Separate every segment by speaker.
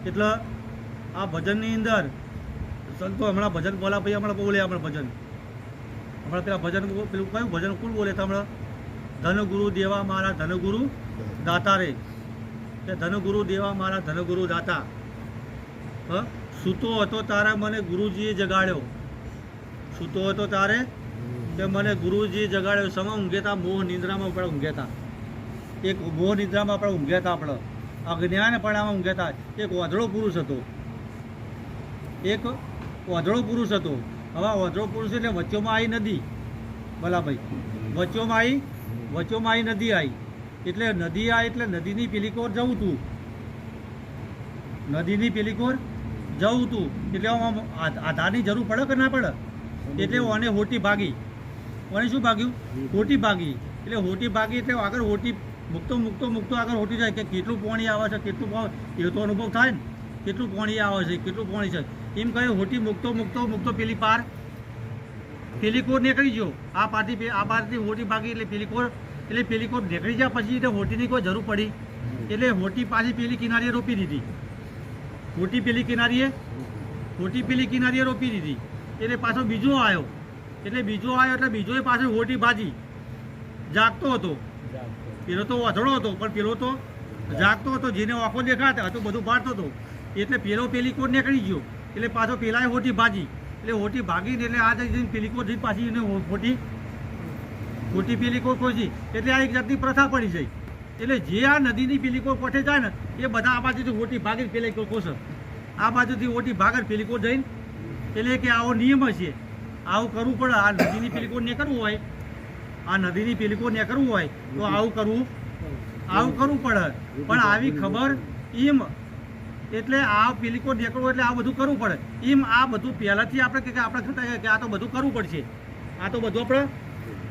Speaker 1: એટલે આ ભજનની અંદર સંતો હમણાં ભજન બોલા ભાઈ હમણાં બોલે હમણાં ભજન હમણાં પેલા ભજન પેલું કયું ભજન કોણ બોલે તો હમણાં ધનગુરુ દેવા મારા ધનગુરુ દાતા રે કે ધનગુરુ દેવા મારા ધનગુરુ દાતા સૂતો હતો તારે મને ગુરુજીએ જગાડ્યો સૂતો હતો તારે કે મને ગુરુજીએ જગાડ્યો સમા ઊંઘેતા મોહ નિંદ્રામાં આપણે ઊંઘેતા એક મોહ નિંદ્રામાં આપણે ઊંઘેતા આપણે અજ્ઞાન પડામાં ઊંઘેતા એક વાંધળો પુરુષ હતો એક વાંધળો પુરુષ હતો હવે વાંધળો પુરુષ એટલે વચ્ચોમાં આવી નદી ભલા ભાઈ વચ્ચોમાં આવી નદી આવી એટલે નદી આવી એટલે નદીની પેલી કોર જવું તું નદીની પેલી કોર જવું તું એટલે આધારની જરૂર પડે કે ના પડે એટલે ઓને હોટી ભાગી ઓને શું ભાગ્યું હોટી ભાગી એટલે હોટી ભાગી એટલે આગળ હોટી મૂકતો આગળ હોટી જાય કે કેટલું પાણી આવે છે કેટલું એ તો અનુભવ થાય ને કેટલું પાણી આવે છે કેટલું પાણી છે એમ કહે હોટી મૂકતો પેલી પાર પેલી કોર નીકળી ગયો આ પારથી હોટી ભાગી એટલે પેલી કોર નીકળી જાય પછી એટલે હોટીની કોઈ જરૂર પડી એટલે હોટી પાછી પેલી કિનારીએ રોપી દીધી હોટી પેલી કિનારીએ રોપી દીધી એટલે પાછો બીજો આવ્યો એટલે બીજોએ પાછળ હોટી ભાજી જાગતો હતો પેલો તો વાધળો હતો પણ પેલો તો જાગતો હતો જેને આંખો દેખાતા હતો બધું ભાળતો હતો એટલે પેલો પેલી કોર નીકળી ગયો એટલે પાછો પેલાએ હોટી ભાજી એટલે હોટી ભાગીને એટલે આ જઈને પેલી કોર જઈ પાછી એને હોટી પેલી કોર ખોજી એટલે આ એક જાતની પ્રથા પડી જાય એટલે જે આ નદીની પેલી કોર કોઠે જાય ને એ બધા આ બાજુથી હોટી ભાગીને પેલી કોર ખોશે આ બાજુથી હોટી ભાગર પેલી કોર જઈને એટલે કે આવો નિયમ છે આવું કરવું પડે આ નદીની પેલી કોર નહીં કરવું હોય આ નદીની પેલી કોર નહીં કરવું હોય તો આવું કરવું પડે પણ આવી ખબર એમ એટલે આ પેલી કોર નીકળવું એટલે આ બધું કરવું પડે એમ આ બધું પહેલાંથી આપણે કે આપણે કે આ તો બધું કરવું પડશે આ તો બધું આપણે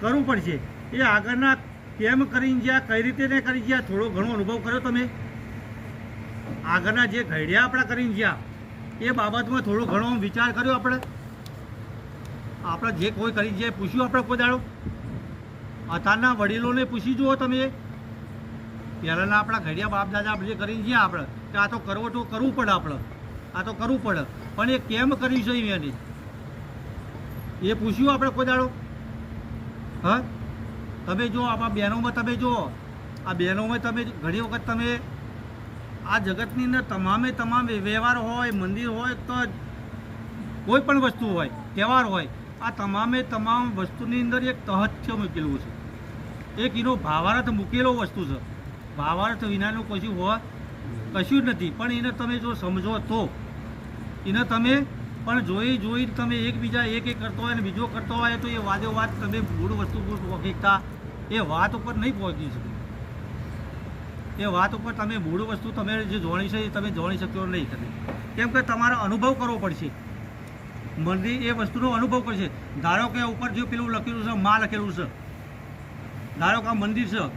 Speaker 1: કરવું પડશે એ આગળના કેમ કરીને જ્યાં કઈ રીતે ને કરી જ્યાં થોડો ઘણો અનુભવ કર્યો તમે આગળના જે ઘડ્યા આપણા કરીને જ્યાં એ બાબતમાં થોડો ઘણો વિચાર કર્યો આપણે જે કોઈ કરી જાય પૂછ્યું આપણે કોઈ દાડો અત્યારના વડીલોને પૂછી જુઓ તમે પહેલાંના આપણા ઘડિયા બાપ દાદા આપણે જે કરીને જ્યાં આપણે કે આ તો કરવું પડે આપણે આ તો કરવું પડે પણ એ કેમ કર્યું છે એને એ પૂછ્યું આપણે કોઈ દાડો હા તમે જો આપણા બહેનોમાં તમે જુઓ આ બહેનોમાં તમે ઘણી વખત તમે આ જગતની અંદર તમામ વ્યવહાર હોય મંદિર હોય તો કોઈ પણ વસ્તુ હોય તહેવાર હોય આ તમામ વસ્તુની અંદર એક તહત્ય મૂકેલું છે એક એનો ભાવાર્થ મૂકેલો વસ્તુ છે ભાવાર્થ વિનાનું કશું હોય કશું જ નથી પણ એને તમે જો સમજો તો એને તમે પણ જોઈ તમે એકબીજા એક કરતો હોય અને બીજો કરતો હોય તો એ વાત તમે મૂળ વસ્તુ પહોંચતા એ વાત ઉપર નહીં પહોંચી શકે એ વાત ઉપર તમે મૂળ વસ્તુ તમે જે જાણી છે એ તમે જાણી શક્યો નહીં તમે કેમ કે તમારે અનુભવ કરવો પડશે મંદિર એ વસ્તુનો અનુભવ કરશે ધારો કે ઉપર જે પેલું લખેલું છે માં લખેલું છે ધારો કે આ મંદિર છે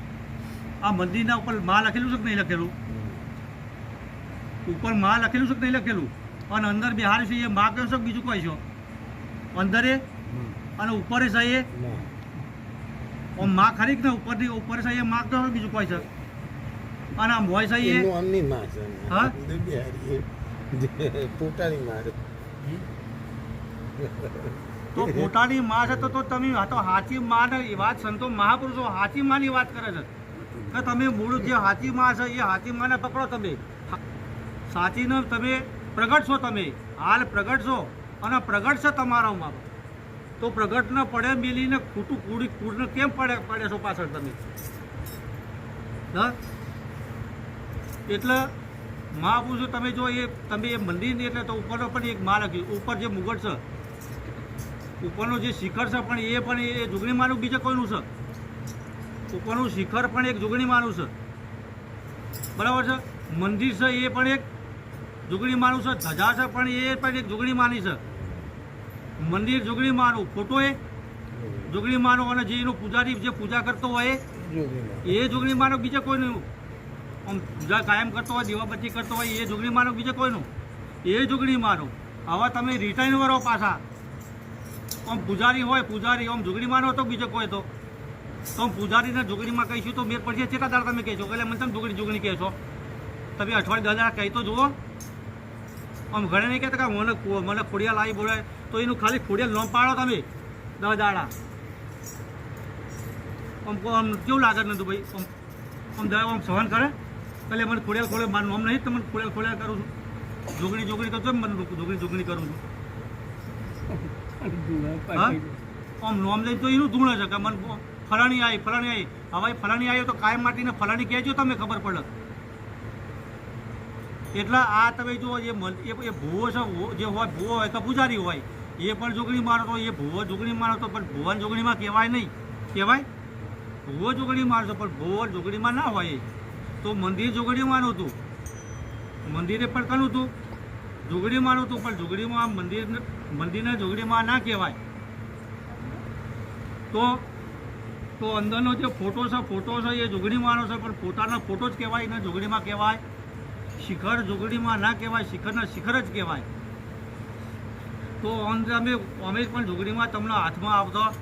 Speaker 1: આ મંદિરના ઉપર માં લખેલું છે કે નહીં લખેલું ઉપર માં લખેલું છે કે નહીં લખેલું અને અંદર બિહાર છે એ માં કહો છો બીજું કોઈ છો અંદરે અને ઉપરે છે એ માં ખરી ને ઉપર છે એ માં કહો બીજું કોઈ છે અને આ મોય છે એ હા તો પોતાની માં છે તો તમે તો હાચી માં એ વાત સંતો મહાપુરુષો હાચી માની વાત કરે છે કે તમે મૂળ જે હાચી માં છે એ હાચી માને પકડો તમે સાચીને તમે પ્રગટશો તમે હાલ પ્રગટશો અને પ્રગટ છે તમારામાં તો પ્રગટને પડે મિલીને ખોટું કૂડને કેમ પડે છો પાછળ તમે એટલે મહાપુરુષો તમે જો તમે એ મંદિરની એટલે તો ઉપરનો પણ એક માં લખ્યું ઉપર જે મુગટ છે ઉપરનો જે શિખર છે પણ એ જોગણી માનું બીજે કોઈનું છે ઉપરનું શિખર પણ એક જોગણી માનું છે બરાબર છે મંદિર છે એ પણ એક જોગણી માનું છે ધજા છે પણ એ પણ એક જોગણી માની છે મંદિર જોગણી માનું ફોટો એ જોગણી માનો અને જે એનો પૂજારી જે પૂજા કરતો હોય એ જોગણી માનો બીજે કોઈનું આમ પૂજા કાયમ કરતો હોય દીવાબત્તી કરતો હોય એ જોગણી માનો બીજે કોઈનું એ જોગણી માનો હવે તમે રિટાયર કરો પાછા આમ પૂજારી હોય આમ જોગણી માનો હતો બીજો કોઈ તો પૂજારીને જોગણીમાં કહીશું તો મેર પડશે કેટલા દાડા તમે કહેશો એટલે મને તમે જોગણી કહેશો તમે અઠવાડિયે 10 દાડા કહી તો જુઓ આમ ઘરે નહીં કહેતા કે મને ખોડિયાલ આવી બોલે તો એનું ખાલી ખોડિયાલ નોમ પાડો તમે 10 દાડા આમ કેવું લાગે નતું ભાઈ આમ સહન કરે એટલે મને ખોડિયાલ ખોલે મારું નામ નહીં તો મને ખોડિયાલ કરું છું જોગણી કરતો મને જોગણી કરું છું હા આમ નોમ લઈને તો એનું ધૂણ છે કે મને ફલાણી આવી હવે ફલાણી આવી તો કાયમ માટીને ફલાણી કહેજો તમે ખબર પડે એટલે આ તમે જો એ ભૂવો છે જે હોય ભૂવો હોય કે પૂજારી હોય એ પણ જોગણી મારો તો એ ભૂવો જોગણી મારો તો પણ ભુવન જોગણીમાં કહેવાય નહીં કહેવાય ભૂવો જોગણી મારો તો પણ ભૂવો જોગણીમાં ના હોય તો મંદિર જોગણીમાંનું હતું મંદિરે પણ કનું હતું જોગણીમાંનું હતું પણ જોગણીમાં મંદિરને જોગણીમાં ના કહેવાય તો અંદરનો જે ફોટો છે એ જોગણીમાંનો છે પણ પોતાના ફોટો જ કહેવાય એને જોગણીમાં કહેવાય શિખર જોગણીમાં ના કહેવાય શિખરના શિખર જ કહેવાય તો અમે પણ જોગણીમાં તમને હાથમાં આવતો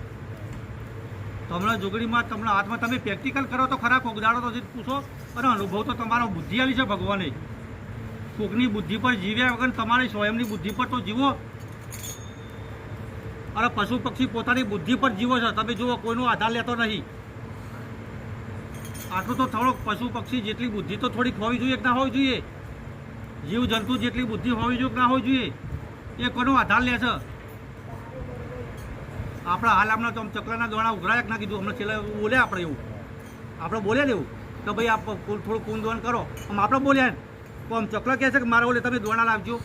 Speaker 1: તમને જોગણીમાં તમને હાથમાં તમે પ્રેક્ટિકલ કરો તો ખરા કોક દાડો તો પૂછો અને અનુભવ તો તમારો બુદ્ધિ આવી છે ભગવાને કોકની બુદ્ધિ પર જીવ્યા વગર તમારી સ્વયંની બુદ્ધિ પર તો જીવો અને પશુ પક્ષી પોતાની બુદ્ધિ પર જીવો છે તમે જુઓ કોઈનો આધાર લેતો નહીં આટલું તો થોડોક પશુ પક્ષી જેટલી બુદ્ધિ તો થોડીક હોવી જોઈએ કે ના હોવી જોઈએ જીવ જંતુ જેટલી બુદ્ધિ હોવી જોઈએ કે ના હોવી જોઈએ એ કોનો આધાર લે છે આપણા હાલ હમણાં તો આમ ચક્રના દોણા ઉઘરાયા ના કીધું હમણાં છેલ્લે બોલ્યા આપણે એવું આપણે બોલ્યા ને એવું કે ભાઈ આપ થોડું કુંદ દોણ કરો આમ આપણે બોલ્યા ને તો આમ ચક્ર કહે છે કે મારા ઓલે તમે દોણા લાવજો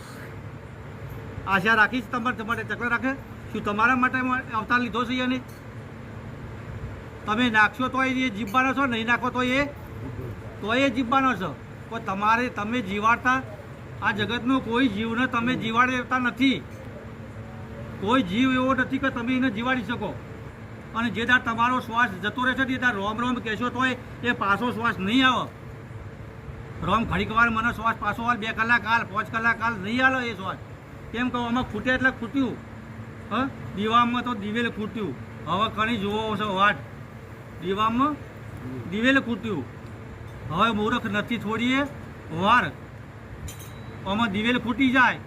Speaker 1: આશા રાખીશ તમારે માટે ચક્ર રાખે શું તમારા માટે અવતાર લીધો છે એને તમે નાખશો તો એ જીવવાનો છો નહીં નાખો તો એ જીવવાનો છો પણ તમે જીવાડતા આ જગતનો કોઈ જીવને તમે જીવાડતા નથી કોઈ જીવ એવો નથી કે તમે એને જીવાડી શકો અને જે દાર તમારો શ્વાસ જતો રહે છે તે દાર રોમ રોમ કહેશો તો એ પાછો શ્વાસ નહીં આવે રોમ ઘડીક વાર મને શ્વાસ પાછો હાલ 2 કલાક હાલ 5 કલાક હાલ નહીં હાલે એ શ્વાસ કેમ કહું આમાં ખૂટે એટલે ખૂટ્યું હા દીવામાં તો દિવેલ ખૂટ્યું હવે કણી જુઓ છે વાટ દીવામાં દિવેલ ખૂટ્યું હવે મૂર્ખ નથી થોડીએ વાર આમાં દિવેલ ખૂટી જાય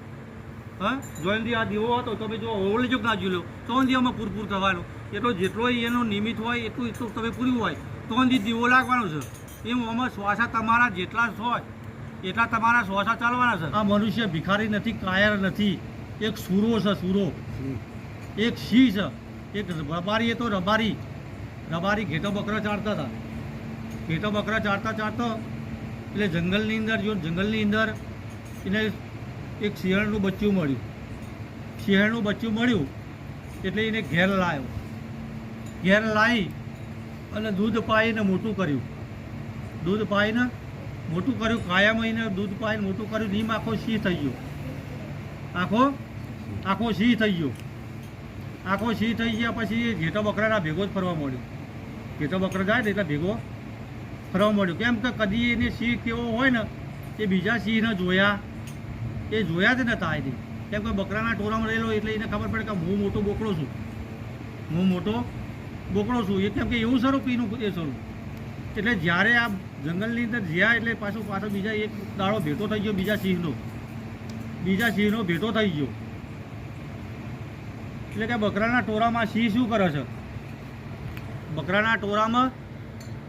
Speaker 1: હા જોઈનથી આ દીવો હતો તમે જો ઓવળ જો ના જોઈ લો તો આમાં પૂરપૂર થવાનું એટલો જેટલો એનો નિમિત્ત હોય એટલું તમે પૂર્યું હોય તો દીવો લાગવાનો છે એમ આમાં શ્વાસા તમારા જેટલા હોય એટલા તમારા શ્વાસા ચાલવાના છે આ મનુષ્ય ભિખારી નથી કાયર નથી એક સૂરો છે સૂરો એક સિંહ છે એક રબારી એ તો રબારી ઘેટો બકરા ચારતા હતા ઘેટો બકરા ચારતા એટલે જંગલની અંદર એને એક શિયાળનું બચ્ચું મળ્યું એટલે એને ઘેર લાવી અને દૂધ પાઈને મોટું કર્યું કાયમ એને દૂધ પાઈને મોટું કર્યું નીમ આખો સિંહ થઈ ગયો આખો સિંહ થઈ ગયા પછી એ ઘેટો બકરાના ભેગો જ ફરવા મળ્યો ઘેટો બકરો જાય ને એટલે ભેગો ફરવા મળ્યો કેમ કે કદી એને સિંહ કેવો હોય ને એ બીજા સિંહને જોયા જ નતા એની કેમ કે બકરાના ટોળામાં રહેલો એટલે એને ખબર પડે કે હું મોટો બોકડો છું એ કેમ કે એવું સ્વરૂપ એનું એ સ્વરૂપ એટલે જ્યારે આ જંગલની અંદર જ્યાં એટલે પાછો બીજા એક દાડો ભેટો થઈ ગયો બીજા સિંહનો ભેટો થઈ ગયો એટલે કે બકરાના ટોળામાં સિંહ શું કરે છે બકરાના ટોળામાં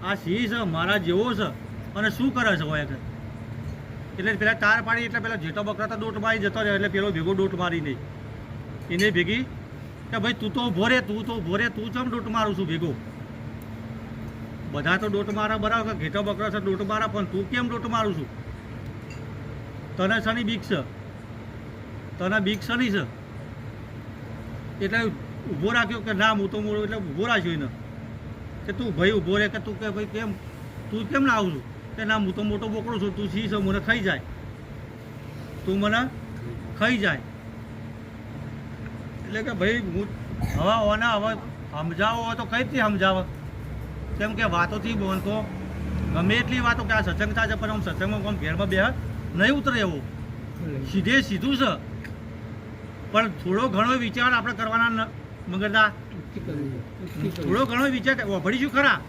Speaker 1: આ સિંહ છે મારા જેવો છે અને શું કરે છે હોય એટલે પેલા તાર પાડી એટલે પેલા જેટો બકરા તો દોટ મારી જતો રહે એટલે પેલો ભેગો દોટ મારી નહીં એને ભેગી કે ભાઈ તું તો ઉભો રે તું ચમ દોટ મારું છું ભેગો બધા તો દોટ મારા બરાબર ઘેટો બકરા છે દોટ મારા પણ તું કેમ દોટ મારું છું તને શની બીક છે એટલે ઊભો રાખ્યો કે ના હું તો મોડો એટલે ઊભો રાખ્યો એને કે તું ભાઈ ઊભો રહે કે તું કે ભાઈ તું કેમ ના આવું છું કે ના હું તો મોટો બોકડો છું તું સી છે મને ખાઈ જાય એટલે કે ભાઈ હું હવે સમજાવો હોય તો કઈ રીતે સમજાવે કેમ કે વાતોથી બોલતો ગમે એટલી વાતો કે આ સત્સંગ થાય છે પણ આમ સત્સંગમાં કોમ ઘેરમાં બે નહીં ઉતરે એવું સીધું છે પણ થોડો ઘણો વિચાર આપણે કરવાના મગજના થોડો ઘણો વિચાર ઓભળીશું ખરા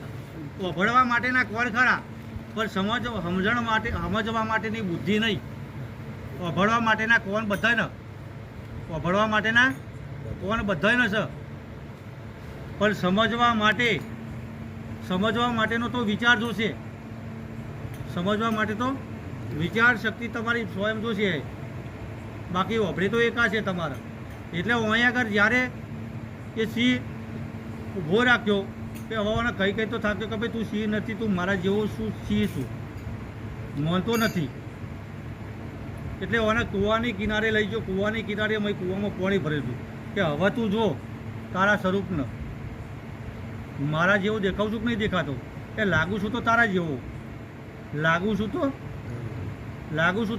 Speaker 1: ઓભળવા માટેના કોણ ખરા પણ સમજવા માટેની બુદ્ધિ નહીં ઓભળવા માટેના કોણ બધાય ને ઓભળવા માટેના કોણ બધાય ને છે, પણ સમજવા માટેનો તો વિચાર જોશે. સમજવા માટે તો વિચાર શક્તિ તમારી સ્વયં જોશે. બાકી ઓભળી તો એકા છે તમારા. એટલે અહીંયા આગળ જ્યારે એ સિંહ ઊભો રાખ્યો કે હવે કઈ તો થાક્યો કે ભાઈ તું સિંહ નથી, તું મારા જેવો શું સિંહ છું, માનતો નથી. એટલે ઓને કૂવાની કિનારે લઈ ગયો. કૂવાની કિનારે મેં કૂવામાં પાણી ભરેલું કે હવે તું જો તારા સ્વરૂપને, મારા જેવો દેખાવ છું કે નહીં દેખાતો, કે લાગુ છું તો તારા જેવો, લાગુ છું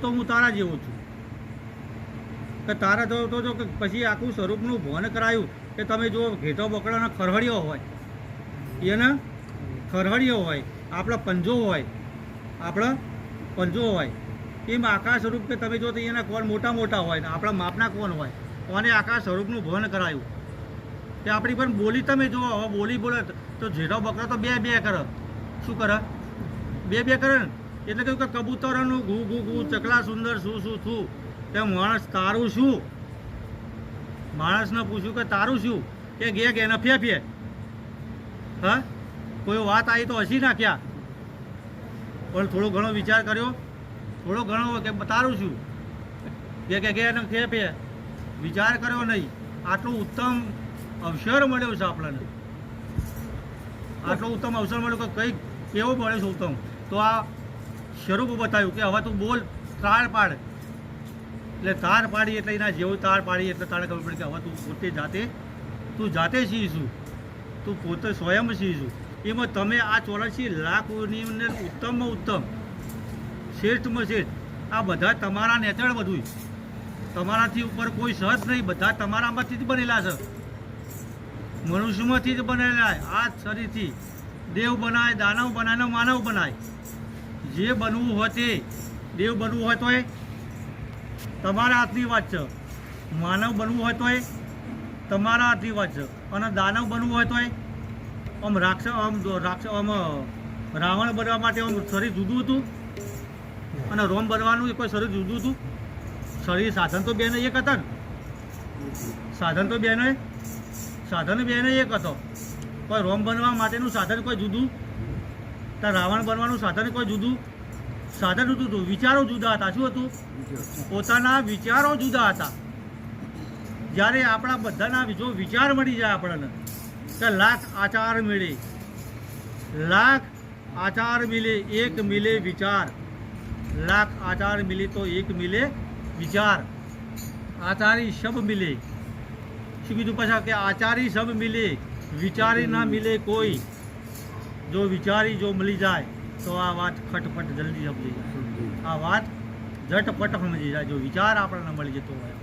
Speaker 1: તો હું તારા જેવો છું. કે તારા તો જો પછી આખું સ્વરૂપનું ભાન કરાયું કે તમે જો ઘેટો બકડાનો ખરહડિયો હોય, એને ખરહડિયો હોય, આપણો પંજો હોય, એમ આખા સ્વરૂપ કે તમે જો તો એના કોણ મોટા હોય ને આપણા માપના કોણ હોય, કોને આખા સ્વરૂપનું ભાન કરાયું. કે આપણી પણ બોલી તમે જુઓ, હવે બોલી બોલે તો જેઠો બકરો તો બે કરે. શું કરે? બે કરે ને. એટલે કહ્યું કે કબૂતરોનું ઘૂ ઘૂ ઘૂ, ચકલા સુંદર શું શું તે માણસ તારું શું? માણસને પૂછ્યું કે તારું શું? કે ગે ને ફે. હા, કોઈ વાત આવી તો હસી નાખ્યા, પણ થોડો ઘણો વિચાર કર્યો, થોડો ઘણો કે તારું શું? ગે ને ફે. વિચાર કર્યો નહીં. આટલું ઉત્તમ અવસર મળ્યો છે આપણને, આટલો ઉત્તમ અવસર મળ્યો કે કંઈક કેવો મળે છે ઉત્તમ. તો આ સ્વરૂપ બતાવ્યું કે હવે તું બોલ, તાળ પાડ. એટલે તાર પાડી એટલે એના જેવું તાર પાડી એટલે તારે ખબર પડી કે હવે તું પોતે જાતે શીશું, તું પોતે સ્વયં શીશું. એમાં તમે આ 84 લાખની અંદર ઉત્તમમાં ઉત્તમ, શ્રેષ્ઠમાં શ્રેષ્ઠ, આ બધા તમારા નેચર, બધું તમારાથી ઉપર કોઈ સહજ નહીં, બધા તમારામાંથી જ બનેલા છે, મનુષ્યમાંથી જ બનેલા. આ શરીરથી દેવ બનાય, દાનવ બનાય ને માનવ બનાય. જે બનવું હોય તે, દેવ બનવું હોય તો એ તમારા હાથની વાત છે, માનવ બનવું હોય તો એ તમારા હાથની વાત છે, અને દાનવ બનવું હોય તો એ રાવણ બનવા માટે શરીર જુદું હતું અને રોમ બનવાનું કોઈ શરીર જુદું હતું. શરીર સાધન તો બેને એક હતા ને, સાધન બેને એક હતો. કોઈ રોમ બનવા માટેનું સાધન કોઈ જુદું, તો રાવણ બનવાનું સાધન કોઈ જુદું. સાધન જુદું હતું, વિચારો જુદા હતા. શું હતું? પોતાના વિચારો જુદા હતા. જ્યારે આપણા બધાના જો વિચાર મળી જાય આપણને, તો લાખ આચાર મિલે, એક મિલે વિચાર. લાખ આચાર મિલે તો એક મિલે વિચાર. આચારી સબ મિલે. શું કીધું પાછા? કે આચારી સબ મિલે, વિચારી ના મિલે કોઈ. જો વિચારી જો મળી જાય તો આ વાત ખટપટ જલ્દી સમજી જાય, આ વાત ઝટપટ સમજી જાય. જો વિચાર આપણને મળી જતો હોય